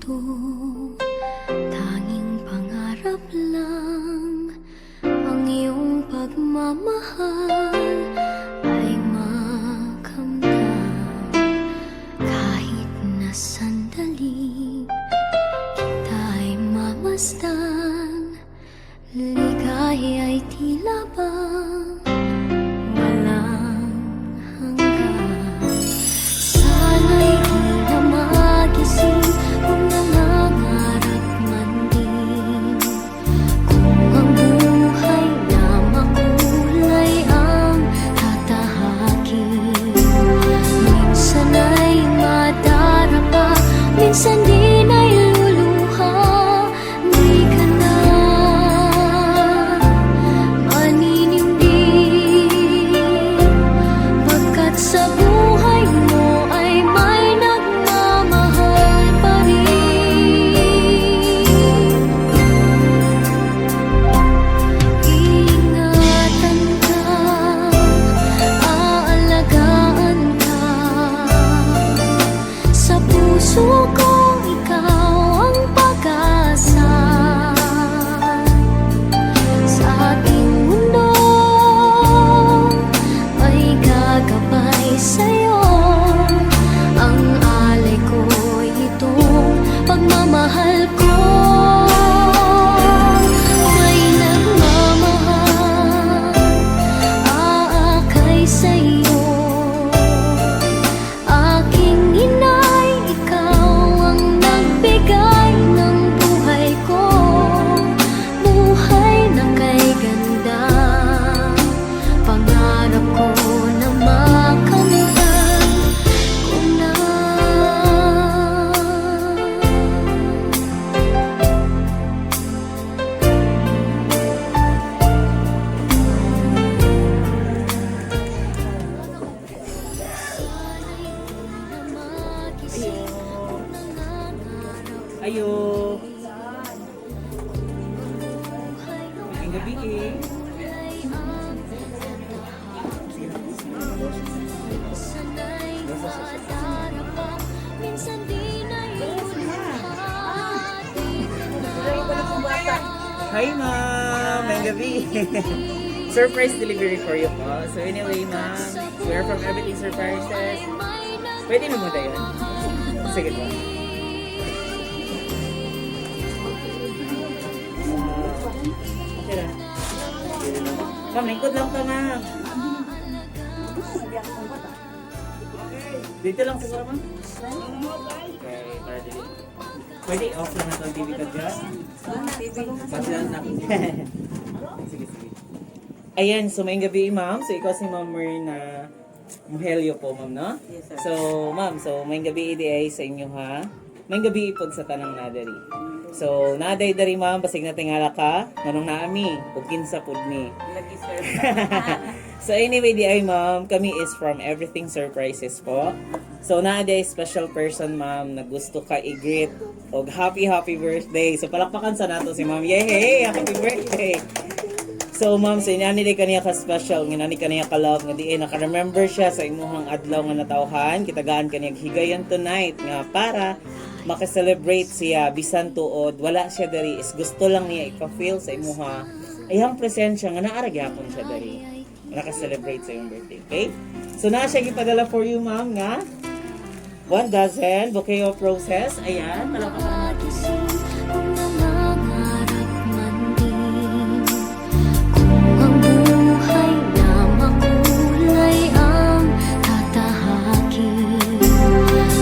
ito, tanging pangarap lang. Ang iyong pagmamahal ay makamtan. Kahit na sandali kita'y mamasdan, ligaya'y tila ba walang hanggan. Sana'y di na magising kung nangangarap man din, kung ang buhay na makulay ang tatahakin. Minsan ay madarapa, minsan din ay luluha. Di ka na maninindig, pagkat sa buhay mo ay may nagmamahal pa rin. Ingatan ka, aalagaan ka. Sa puso ko ikaw ang pag-asa. Sa ating mundo ay gagabay sa'yo. Ang alay ko'y itong pagmamahal ko. May nagmamahal, aakay sa'yo. Aking inay, ikaw ang nagbigay ng buhay ko. Buhay na kay ganda, pangarap ko na makamtan ko na. Sana'y di na magising kung nangangarap Ayo. buhay Ang gabi eh. ay ang sana'y madarapa, minsan din ay luluha. Di ka na Hi ma'am! Ang gabi. Surprise delivery for you po. So anyway ma'am, we are from Everything Surprises. Pwede mo muna yun? Sige po. Okay na. Ma'am, lingkod lang ka ma'am. Dito lang siguro ma'am. Okay, para dito. Pwede off lang na ito ang TV ka dyan. Pati lang na. Sige, sige. Ayan, so may gabi ma'am. So ikaw si Ma'am Myrna Muhelio po ma'am, no? Yes, sir. So ma'am, so may gabi ay sa inyo ha. May gabi ipod sa tanang nadari. So naday dari ma'am, basig na tingala ka. Manong naami, ug kinsa pud ni. Lagi, sir. So anyway, di ay ma'am, kami is from Everything Surprises po. So naaday special person ma'am na gusto ka i-greet og happy birthday. So palakpakan sa nato si ma'am. Yay! Happy birthday! So ma'am, so inani kaniya ka special, inani kaniya ka love nga di ay naka-remember siya sa imuhang adlaw nga natawhan. Kitagaan kaniya higayon tonight nga para maka-celebrate siya bisan tuod wala siya diri is gusto lang niya ipa-feel sa imuha ayang presensya nga naara gyapon siya diri. Naka-celebrate sa iyong birthday, okay? So na siya gipadala for you ma'am nga 1 dozen bouquet of roses. Ayan, palakpakan natin. magising kung nangangarap man din, kung ang buhay na makulay ang tatahakin.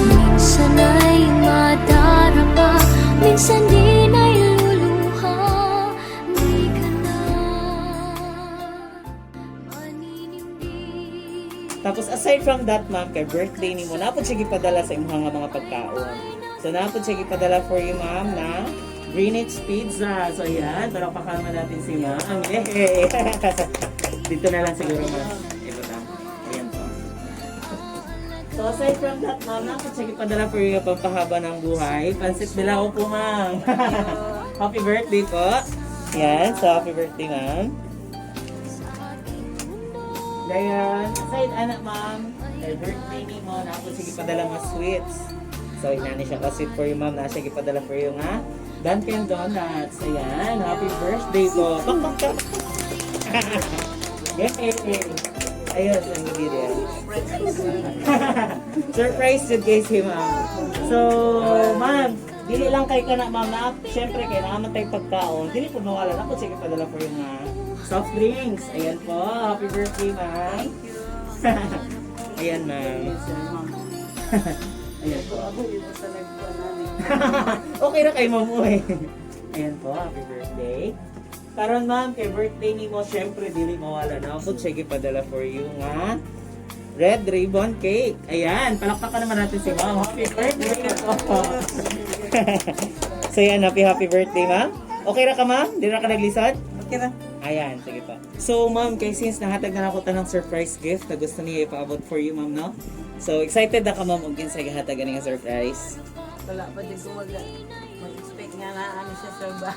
Minsan ay madarapa, minsan din ay luluha. Di ka na maninindig. Tapos aside from that ma'am, kay birthday ni mo, napod siya gipadala sa imong mga pagkaon. So napod siya gipadala for you ma'am na Greenwich Pizza. So yan, palakpakan natin si ma'am. Yay! Dito na lang siguro ma'am. Ito na. Ayan po. So aside from that ma'am, napod siya gipadala for you pampahaba ng buhay. Pansit bilao po ma'am. Happy birthday po. Yan, so happy birthday ma'am. Dayan, aside anak ma'am, kay birthday ni mo, na ako sige padala mga sweets. So, inani siya kasi for you, ma'am, na siya gipadala for you nga. Dunkin Donuts. Ayan, happy birthday po. Pak, pak, pak. Yay! Ayun, ang video. Surprise yun guys, ma'am. So, ma'am, dili lang kay ka na, ma'am, na syempre kay naman tayo pagkaon. Dili po mawala na po, sige padala po yung soft drinks. Ayan po, happy birthday, ma'am. Ayan, ma'am. Ayan po. Okay na kay ma'am, eh. Ayan po, happy birthday. Karon ma'am, kay birthday ni mo, syempre dili mawala na po, sige padala for you nga red ribbon cake. Ayan, palakpakan naman natin si ma'am. Happy birthday po. So yan, happy birthday ma'am. Okay na ka ma'am? Di na ka naglisod? Okay na. Ayan, sige po. So ma'am, kay since nahatag na ako tanong surprise gift na gusto niya ipaabot for you ma'am, no? So excited na ka ma'am kung kinsa gihatag ani nga surprise. Wala pa din ko mag-expect nga na ano siya sir ba.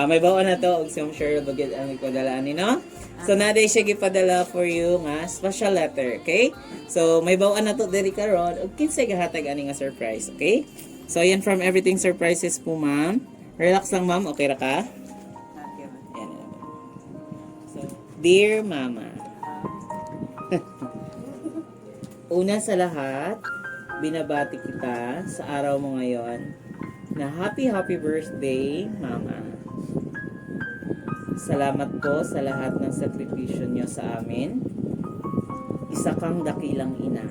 May bawaan na to og some sure bagid ang ipadala ni no. So naday siya gipadala for you nga special letter, okay? So may bawaan na to diri karon og kinsa gihatag ani nga surprise, okay? So yan from Everything Surprises po ma'am. Relax lang ma'am, okay ra ka? Ayan. So, dear mama. Una sa lahat, binabati kita sa araw mo ngayon na happy birthday, mama. Salamat po sa lahat ng sakripisyo niyo sa amin. Isa kang dakilang ina.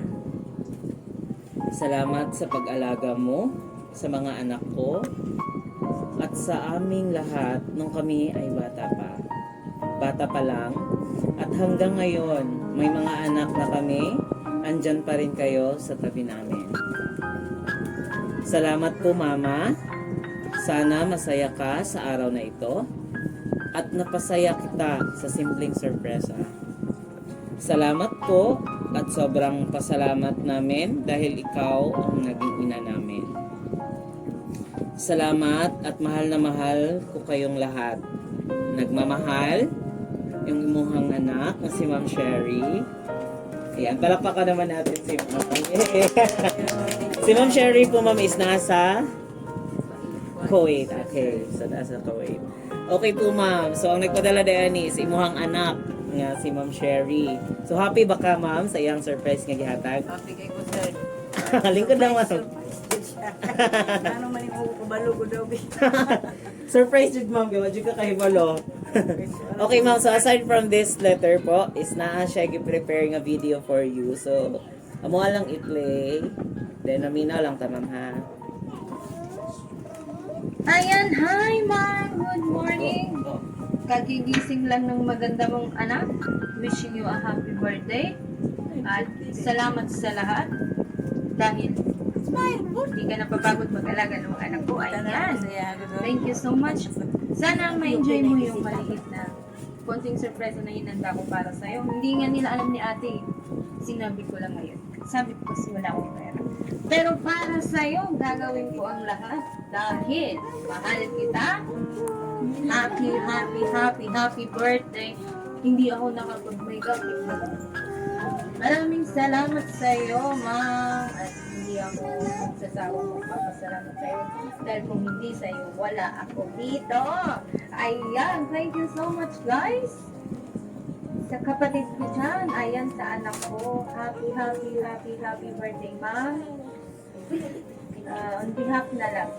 Salamat sa pag-alaga mo sa mga anak ko at sa aming lahat nung kami ay bata pa. Bata pa lang at hanggang ngayon may mga anak na kami, andyan pa rin kayo sa tabi namin. Salamat po mama. Sana masaya ka sa araw na ito at napasaya kita sa simpleng sorpresa. Salamat po at sobrang pasalamat namin dahil ikaw ang naging ina namin. Salamat at mahal na mahal ko kayong lahat. Nagmamahal yung imuhang anak na si Ma'am Sherry. Ayan, palakpakan naman natin si Ma'am. Si Ma'am Sherry po ma'am is nasa Kuwait. Okay, so nasa Kuwait. Okay po ma'am. So ang nagpadala dyan is imuhang anak nga si Ma'am Sherry. So happy ba ka ma'am sa iyang surprise nga gihatag? Happy kay ko sir. Lingkod lang ma'am. Ano man yung kubalo ko daw bi. Surprise jud ma'am, gawa jud ka kahibalo. Okay ma'am, so aside from this letter po, is naa siya gi-prepare nga video for you. So, amo lang i-play. Then naminaw lang ta ma'am ha. Ayan, hi ma'am! Good morning! Kagigising lang ng maganda mong anak. Wishing you a happy birthday. At salamat sa lahat. Dahil hindi ka napapagod mag-alaga ng mga anak ko. Ayan! Thank you so much. Sana ma-enjoy mo yung maliit na konting surprise na hinanda ko para sa'yo. Hindi nga nila alam ni ate. Sinabi ko lang ngayon. Sabi ko kasi wala akong pera. Pero para sa'yo, gagawin ko ang lahat. Dahil mahal kita. Happy birthday. Hindi ako nakapag-makeup. Maraming salamat sa'yo, ma'am. At hindi ako magsasawang magpapasalamat sa'yo. Dahil kung hindi sa'yo, wala ako dito. Ayan, thank you so much, guys. Sa kapatid ko dyan, ayan sa anak ko. Happy birthday, ma'am. On behalf na lang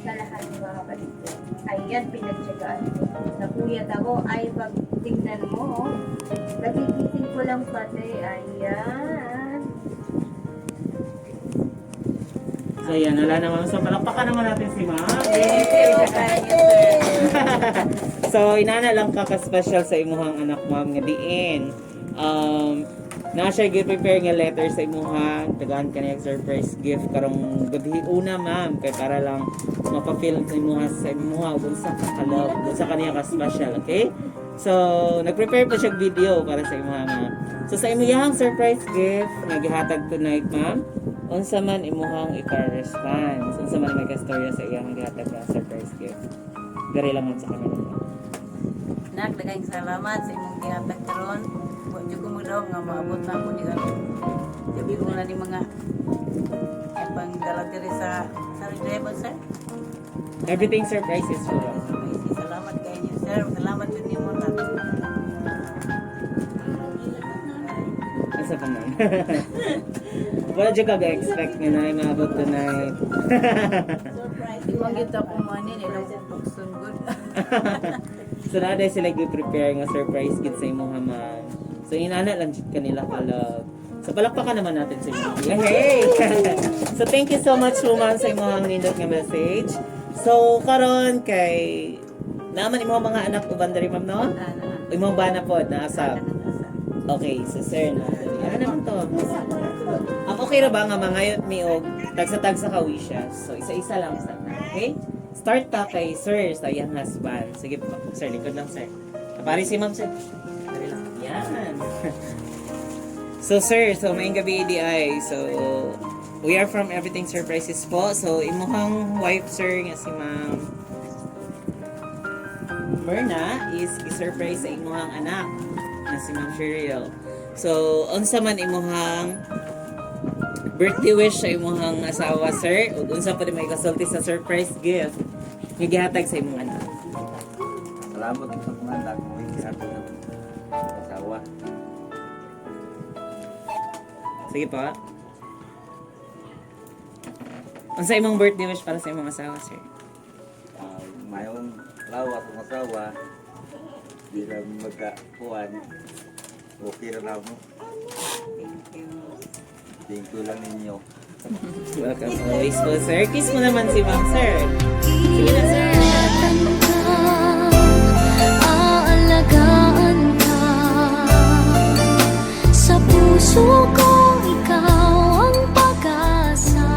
sa lahat ng mga kapatid ko. Ayan, pinagtsagaan ko. Napuyat ako. Ay, pag tingnan mo, nagigising ko lang pati. Ayan. So yan, wala naman. So palakpakan naman natin si ma'am. So inana lang ka ka-special sa imuhang anak ma'am nga diin. Na siya gi-prepare nga letter sa imuhang tagaan ka niya surprise gift karong gabi una ma'am kay para lang mapa-feel sa imuha unsa ka kalove unsa kaniya ka special, okay? So nag-prepare pa siya video para sa imuha ma'am. So sa imuyang surprise gift nga gihatag tonight ma'am, unsa man imuhang ika-response, unsa man may kastorya sa iyang gihatag nga surprise gift. Gari lang mo sa kanila. Nak, daghang salamat sa imong gihatag karon. Huwag ko mo daw nga maabot na ako niya. Sabi ko na ni mga pang dala diri sa driver, sir. Everything surprises po. Salamat kayo niyo, sir. Salamat din niyo mo na. Asa pa man? Wala dyan ka-expect nga na maabot tonight. Di ba kita kumanin, ilang buksun good. So na dahil sila prepare nga surprise kid sa imong ma'am. So inana lang jud kanila kalag. So palakpakan naman natin sa inyo. Hey! So thank you so much ma'am sa imong nindot nga message. So karon kay naman imong mga anak uban diri ma'am no? Imong bana pod na asap. Okay, so sir na. Ano naman to? Okay ra ba nga mangayot mi og tagsa-tagsa ka wishes. So isa-isa lang sa. Okay? Start ta kay sir sa iyang husband. Sige po. Sir, likod lang sir. Kapari si ma'am sir. Dali lang. Yan. So sir, so maayong gabi DI. So we are from Everything Surprises po. So imuhang wife sir nga si ma'am Berna is i-surprise sa imuhang anak na si Ma'am Cheryl. So unsa man imuhang birthday wish sa imuhang asawa sir, ug unsa pa may kasulti sa surprise gift nga gihatag sa imong anak. Salamat sa mga anak mo ihatag ng asawa. Sige po. Unsa imong birthday wish para sa imong asawa sir? Mayong lawa kong asawa, di na magkakuhan. Okay na mo. Thank you lang ninyo. Welcome always po sir. Kiss mo naman si ma'am sir. Sige na sir. Ingatan ka, aalagaan ka. Sa puso ko, ikaw ang pag-asa.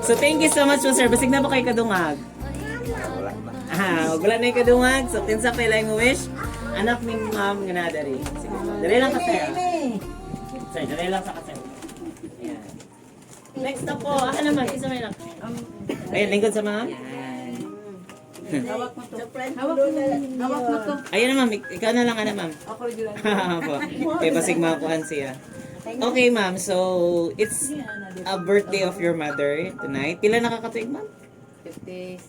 So thank you so much po sir. Basig na po kay kadungag. Wala na. Wala na yung kadungag. So kinsa pa ilang wish? Anak ni ma'am nga na dari. Sige. Dari lang ka sir. Sir, dari lang sa kasi. Ayan. Next na po. Naman. Isa may lang. Ayan, lingkod sa ma'am. Ayan. Hawak mo to. Hawak mo to. Ayan na ma'am. Ikaw na lang ma'am. Ako rin yun. Po. Kaya basig makakuhan siya. Okay ma'am. So, it's a birthday of your mother tonight. Pila nakakatuig ma'am? 56.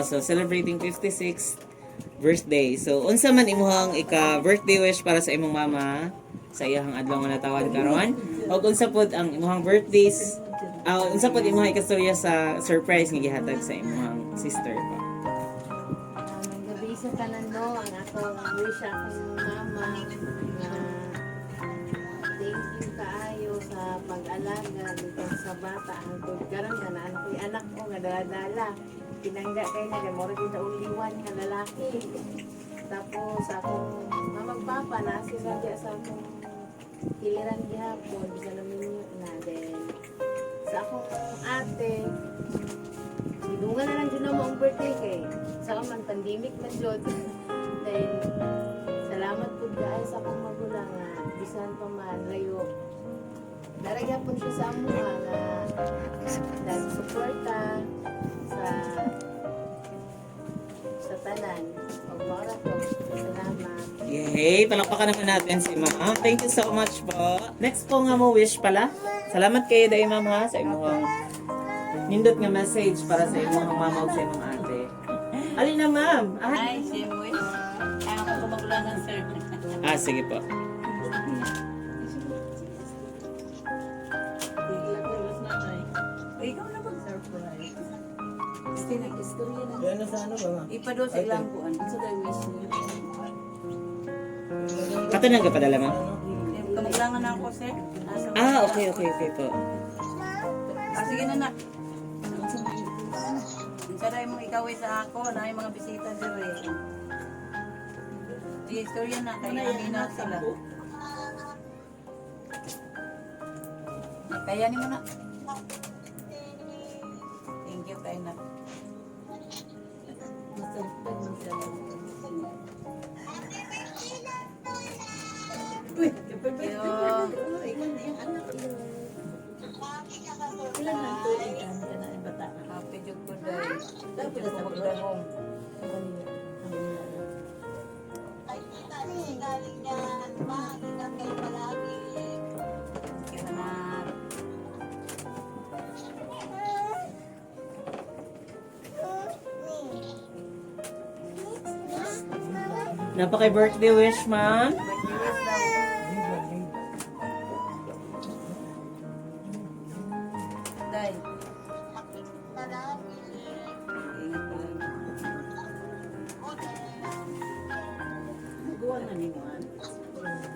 So celebrating 56th birthday. So unsa man imuhang ika-birthday wish para sa imong mama sa iyang adlaw nga natawan karon? O unsa pod ang imuhang birthdays? Unsa pod imuhang ikastorya sa surprise nga gihatag sa imong sister po? Gabi sa tanan no, ang akong wish akong mama nga thank you kaayo sa pag-alaga dito sa bata hangtod karon kanaan ko'y anak ko nga dala-dala pinangga kay na mo rin the only one nga lalaki tapos akong mamagpapa na sila sa akong kiliran gihapon bisa namin na then sa akong ate sidungan na lang dyan mo ang birthday kay sa man pandemic man dyan then salamat po guys sa akong magulang nga bisan pa man layo naragyan po siya sa amo nga nagsuporta sa tanan o mara po salamat. Yay! Palakpakan naman natin si ma'am. Thank you so much po. Next po nga mo wish pala. Salamat kayo dahil ma'am ha sa imong nindot nga message para sa imong mama o sa imong ate. Alin na ma'am? Ay, same wish. Ay, ako kumagulangan, sir. Sige po. Ikaw na mag-surprise. Gusto nag-istorya na. Ano sa ano ba ma'am? Ipado sa ilang buwan. Sa tayo wish niyo. Katanang ka padala ma'am? Kamulangan ako, sir. Okay po. Sige na, nak. Saray mo ikaw sa ako na yung mga bisita dire. Di istorya na kaya na sila. Kaya ni mo na. Thank you kay na. Happy jud ko day. Dapat sa magdahong. Anak. Napaka-birthday wish, ma'am. Birthday wish daw. Day. Ingat ka lang. Magawa na ni Juan.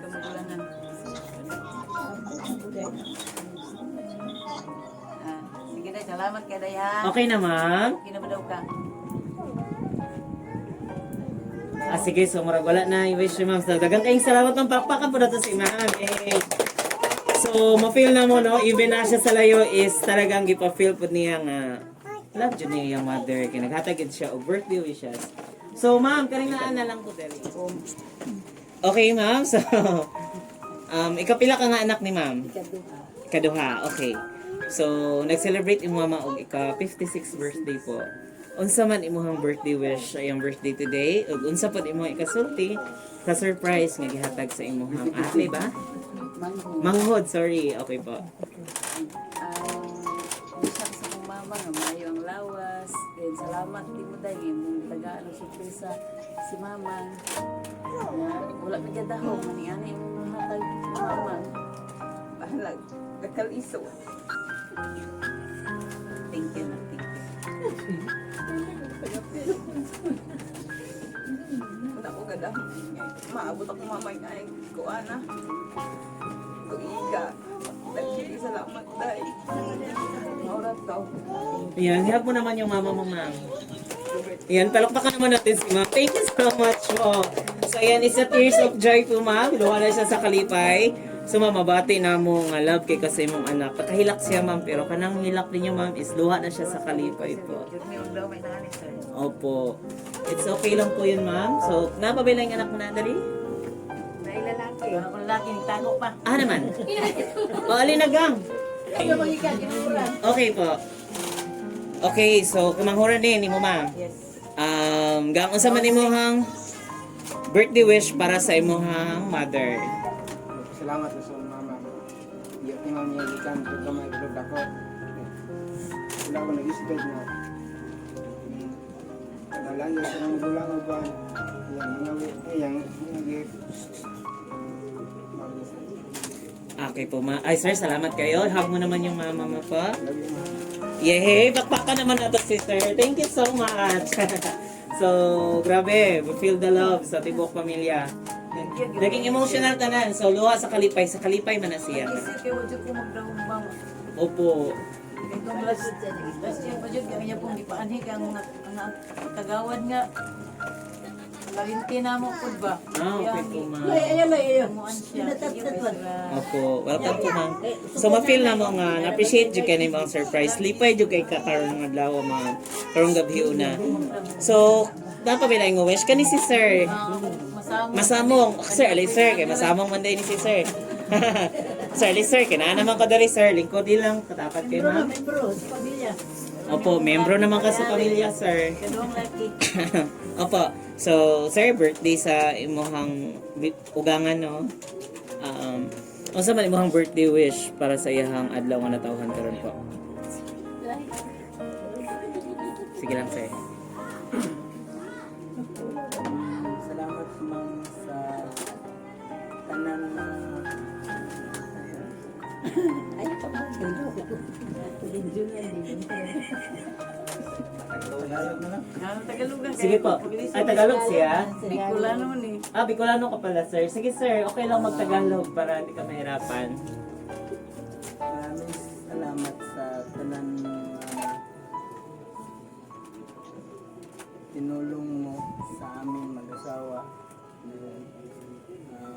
Kamagulangan. Sige Day, salamat kay Day ha. Okay na, ma'am. Okay na ba daw ka? Sige, so murag wala na i-wish ni ma'am. So, dagang kayong salamat ng pakpakan po na to si ma'am. So, ma-feel na mo, no? Even na siya sa layo is talagang gipa-feel po niya nga love dyan niya yung mother. Kinaghatagid siya o birthday wishes. So, ma'am, karingaan na lang po dali. Okay, ma'am. So, ikapila ka nga anak ni ma'am? Ikaduha. Okay. So, nag-celebrate yung mama og ika-56 birthday po. Unsa man imong birthday wish ay ang birthday today ug unsa pod imong ikasulti ka surprise nga gihatag sa imong ate ba? Manghod, sorry. Okay po. Wish ako sa kong mama nga maayo ang lawas. Then salamat din mo dahil mong tagaan ng surpresa si mama. Wala na dyan dahong. Manianay mong hatag sa mama. Bahalag. Gakaliso. Thank you na. Thank you. Wala ko gada. Maabot ako mamay na ay kuana. Kuiga. Dahil salamat dahil. Maurat daw. Ayan, hihap mo naman yung mama mo, ma'am. Ayan, palakpakan naman natin si ma'am. Thank you so much po. So, ayan, isa tears of joy po, ma'am. Luha na siya sa kalipay. So, ma'am, mabati na mo nga love kay kasi mong anak. Nakahilak siya, ma'am, pero kanang hilak din yung ma'am is luha na siya sa kalipay po. Jurmil daw may nani sir. Opo. It's okay lang po yun, ma'am. So, napabay lang yung anak mo na, dali? Nailalaki. Ako lalaki, nagtago pa. Ah, naman. O, alin na gang? Okay po. Okay, so, kumanghuran din ni mo, ma'am. Yes. Gang, unsa man imong birthday wish para sa imong mother? Salamat sa mama. Iya ko nga niya gikan ko kamay ko dako. Wala ko nag-isbed na. Kadalan niya sa mga gulang o ba? Yang Okay po, ma. Ay, sir, salamat kayo. Hug mo naman yung mama mo po. Yay! Bakbakan naman nato, sister. Thank you so much. So, grabe. We feel the love sa tibok pamilya. Naging emotional tanan. So, luha sa kalipay. Sa kalipay man na siya. Kasi kaya wajud ko magdawang bang. Opo. Itong last year pa dyan, kaya pong ipaanhi ka ang kagawad nga. Valentina mo po ba? Ah, okay po, ma'am. Muan siya. Sige, Opo. Welcome po, ma'am. So, ma-feel na mo nga. Na-appreciate dyan kayo na yung surprise. Lipay dyan kayo kakaroon ng adlaw, ma'am. Karong gabi una. So, napabila yung wish ka ni si sir. Masamong. Sir, ali sir. Kaya masamong man din ni si sir. Sir, ali sir. Kaya naman ka dari sir. Lingkod din lang. Katapat kayo, ma'am. Membro, sa pamilya. Opo, membro naman ka sa pamilya, sir. Kaduang laki. Opo. So, sir, birthday sa imuhang ugangan, no? Unsa man imuhang birthday wish para sa iyahang adlaw nga natawhan karon po? Sige lang, sir. Salamat ma'am sa tanan na Tagalugan Sige po. Ay, Tagalog siya? Bicolano man eh. Bicolano ka pala, sir. Sige, sir. Okay lang mag-Tagalog para hindi ka mahirapan. maraming salamat sa tanan na tinulong mo sa aming mag-asawa.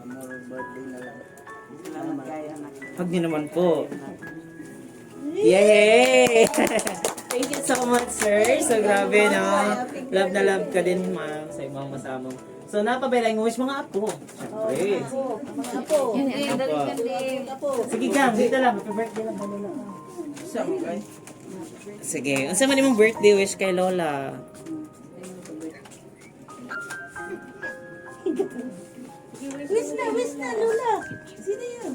More birthday na lang. Salamat kaya anak. Pag niyo naman po. Yay! Thank you so much, sir. So, grabe, no? Love na love ka din, ma'am, sa ibang masamong. So, napabay yung wish mga apo. Siyempre. Apo. Sige, Gang. Dito lang. Happy birthday lang. Lola. Sige. Unsa man imong birthday wish kay Lola? Wish na, Lola. Sino yun?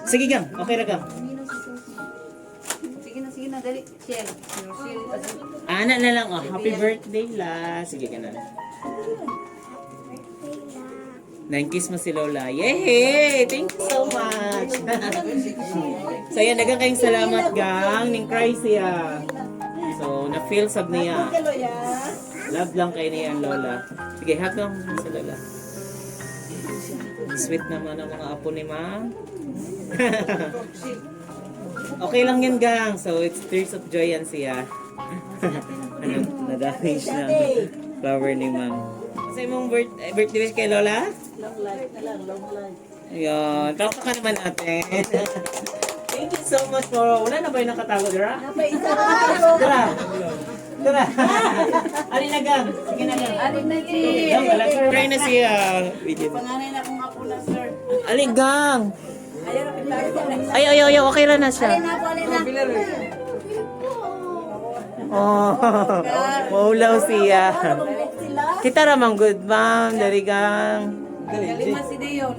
Sige gang, okay na gang. Sige na, dali. Shell. Ana na lang, oh. Happy birthday la. Sige ka na. Nang-kiss mo si Lola. Yay! Thank you so much. So yan, dagang kayong salamat gang. Ning cry siya. So, na-feel sab niya. Love lang kayo niya ang Lola. Sige, hug lang mo si Lola. Sweet naman ang mga apo ni Ma'am. Okay lang yan gang. So, it's tears of joy yan siya. Ano, na-damage na flower ni Ma'am. Kasi mong birthday wish kay Lola? Long life na lang, long life. Ayun, talk ka naman natin. Thank you so much for... Wala na ba yung nakatago, Dara? Dara! Dara! Alin na gang? Sige na gang. Alin na si... Gang, wala. Try na siya. Panganay na kong apo na, sir. Alin gang? Ayaw na pinag-aral. Ay, okay lang na siya. Alin na. Oh, maulaw siya. Kita ramang good ma'am, dari gang. Kalima si Deon.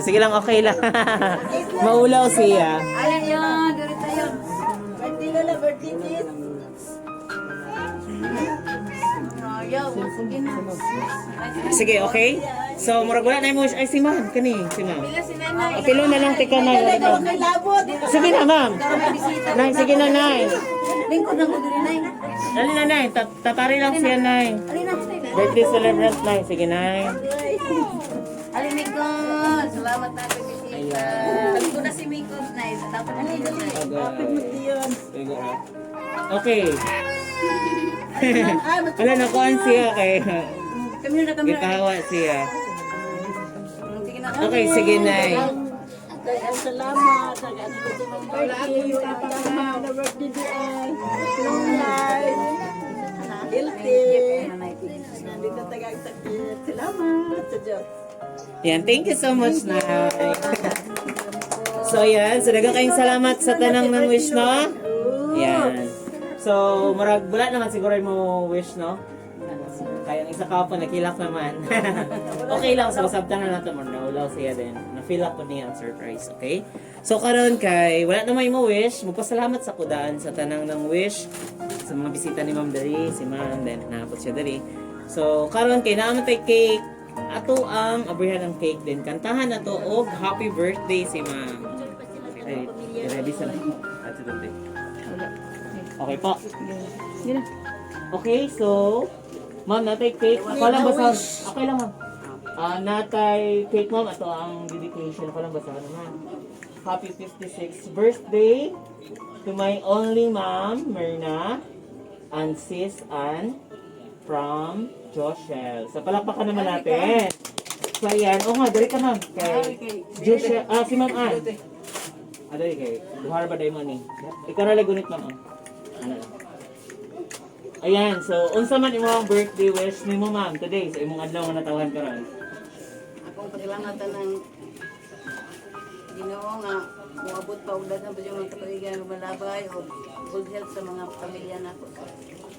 Sige lang, okay lang. Maulaw siya. Alin yun, durita yun. Birthday Lola, birthday kid. Ayaw, sige na. Sige, okay? So, murag wala na mo. Ay, si ma'am, kani, si ma'am. Pila si nanay. Pilo na lang, tika na. Sige na, ma'am. Nay, sige na, nay. Lingkod na ko diri nay. Dali na, nay. Tatari lang siya, nay. Alin na. Birthday celebrant, nay. Sige, nay. Alin Mikon. Salamat na kay bisita. Sabi ko na si Mikon nay. Dapat na Mikon nay. Okay. Wala na kuhan siya kay Kami na kami. gitawa siya. Sige na. Okay, sige, nay. Salamat. Birthday. Na birthday di ay. Long life. Healthy. Nandito tagag-sakit. Salamat sa Diyos. Yan, thank you so much, nay. So, yan. So, dagang kayong salamat sa tanang ng wish, no? Yan. So, marag, wala naman siguro yung mo wish, no? Kaya ang isa ka po, nakilak naman. Okay lang, so sabtan na natin mo, naulaw siya din. Na-feel up po niya ang surprise, okay? So, karon kay, wala naman yung mo wish, magpasalamat sa kudaan sa tanang ng wish, sa mga bisita ni Ma'am Dari, si Ma'am, then naabot siya Dari. So, karon kay, naman tayo cake, ato ang abrihan ng cake din. Kantahan na to, og happy birthday si Ma'am. Ay, ready sa Okay po. Okay, so, ma'am, natay cake. Ako lang basa. Okay lang, ma'am. Natay cake, ma'am. Ito ang dedication. Ako lang basa. Ma'am. Happy 56th birthday to my only ma'am, Myrna, and sis Ann from Joshel. So, palakpakan naman natin. So, ayan. Oo nga, dari ka, ma'am. Kay Joshel. Si ma'am Ann. Dari kay. Duhar ba day mo ni? Ikaw na lagunit, ma'am. Ano lang. Ayan, so unsa man imong birthday wish nimo ma'am today sa imong adlaw nga natawan karon? Akong pakilamatan ng Ginoo nga moabot pa ugad na yung mga kapaligiran ng malabay o good health sa mga pamilya nako.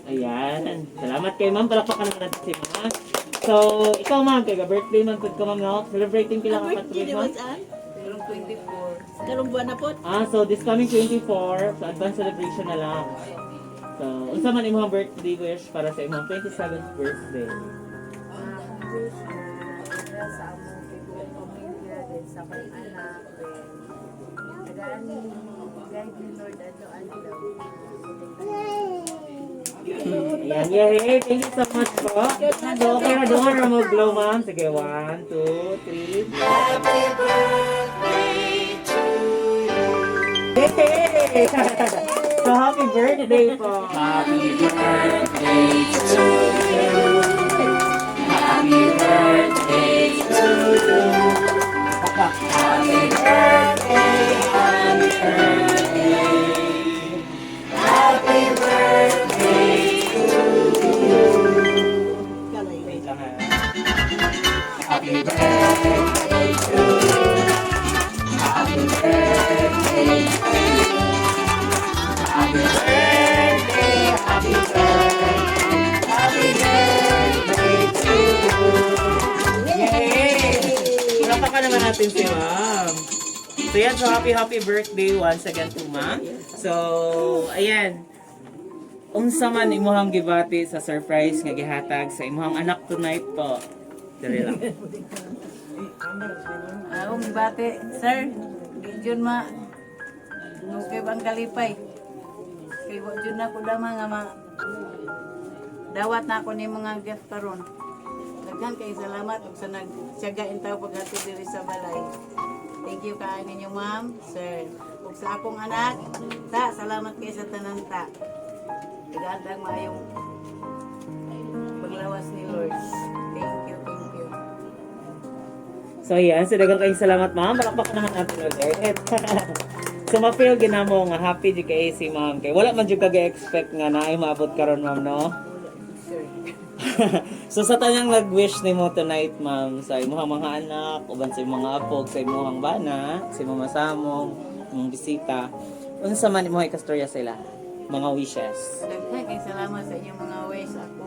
Ayan. Salamat kay ma'am, palakpakan naman natin si ma'am. So, ikaw ma'am, kay birthday man pud ka ma'am, no? Celebrating kila ka patuloy ma'am. Karong 24. Karong buwan na po. So this coming 24, so advance celebration na lang. So, unsa man imong birthday wish para sa imong 27th birthday? Sa among ibang pamilya, din sa mga anak, tagaan ni guide ni Lord ano. Ayan, yay! Thank you so much po. So, okay na doon na mag-blow ma'am. Sige, 1, 2, 3. Happy birthday to you! Yay! So, happy birthday po! Happy birthday to you! Happy birthday to you! Happy birthday! Happy birthday! Happy birthday to you! Wait lang ha. Happy birthday to you! Happy birthday to you! Happy birthday, happy birthday, happy birthday naman natin si ma'am. So yan, so happy birthday once again to ma'am. So, ayan. Unsa man imuhang gibati sa surprise nga gihatag sa imuhang anak tonight po. Dali lang. Akong bate, sir, Jun ma, nukay bang kalipay. Kay Jun na ko dama nga dawat na ako ni mga gift karon. Daghan kay salamat ug sa nagtiyaga intaw paghatod diri sa balay. Thank you kaayo ninyo ma'am, sir. Ug sa akong anak, salamat kay sa tanan ta. Tigadang maayong paglawas ni Lord. Thank you, thank you. So yan, so dagang kayong salamat ma'am. Palakpakan naman natin ulit. So ma-feel ginamo nga happy di kay si ma'am. Kay wala man jud kag-expect nga na ay maabot karon ma'am no. So sa tanang nag-wish nimo tonight ma'am sa imong mga anak, uban sa imong mga apo, sa imong bana, sa imong masamong, imong bisita. Unsa man imong ikastorya sila? Mga wishes. Daghan kay salamat sa inyong mga ways ako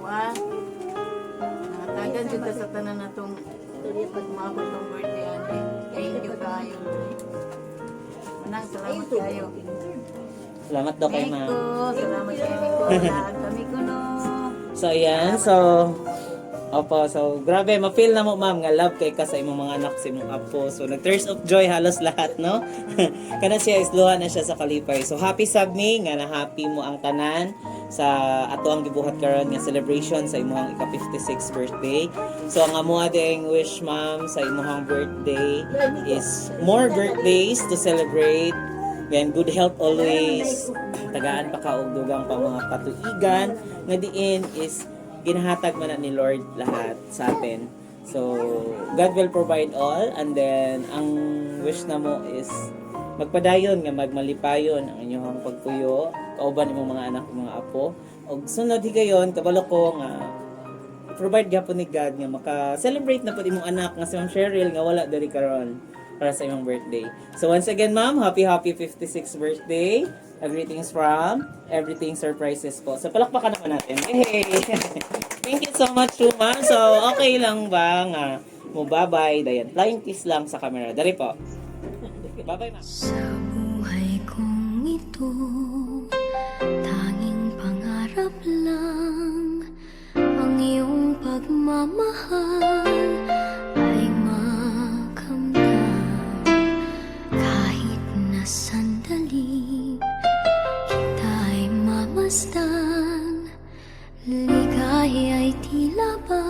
natagan jud ta sa tanan natong pagmaabot ng birthday ate. Thank you kayo. Manang salamat kayo. Salamat daw kay ma'am. Salamat kayo Miko. Lahat kami kuno. So ayan, so grabe, ma-feel na mo ma'am nga love kay ka sa imong mga anak, sa imong apo. So nag-tears of joy halos lahat, no? Kana siya isluhan na siya sa kalipay. So happy sad me nga na happy mo ang tanan sa ato ang gibuhat karon nga celebration sa imong ika-56 birthday. So ang amo ding wish ma'am sa imong birthday is more birthdays to celebrate. Then good health always. Tagaan pa ka og dugang pa mga katuigan nga diin is ginahatag man na ni Lord lahat sa atin. So God will provide all, and then ang wish na mo is magpadayon nga magmalipayon ang inyong pagpuyo kauban imong mga anak mga apo. Og sunod higayon kabalo ko nga provide gyapon ni God nga maka-celebrate na pud imong anak nga si Ma'am Cheryl nga wala diri karon para sa imong birthday. So once again ma'am, happy 56th birthday. Greetings from Everything Surprises po. So palakpakan naman natin. Hey! Thank you so much to ma'am. So okay lang ba nga mo bye-bye dayan. Flying kiss lang sa camera. Dari po. Bye-bye ma'am. Sa buhay kong ito, tanging pangarap lang ang iyong pagmamahal ay makamtan. Kahit na sandali kita'y mamasdan, ligay ay tila ba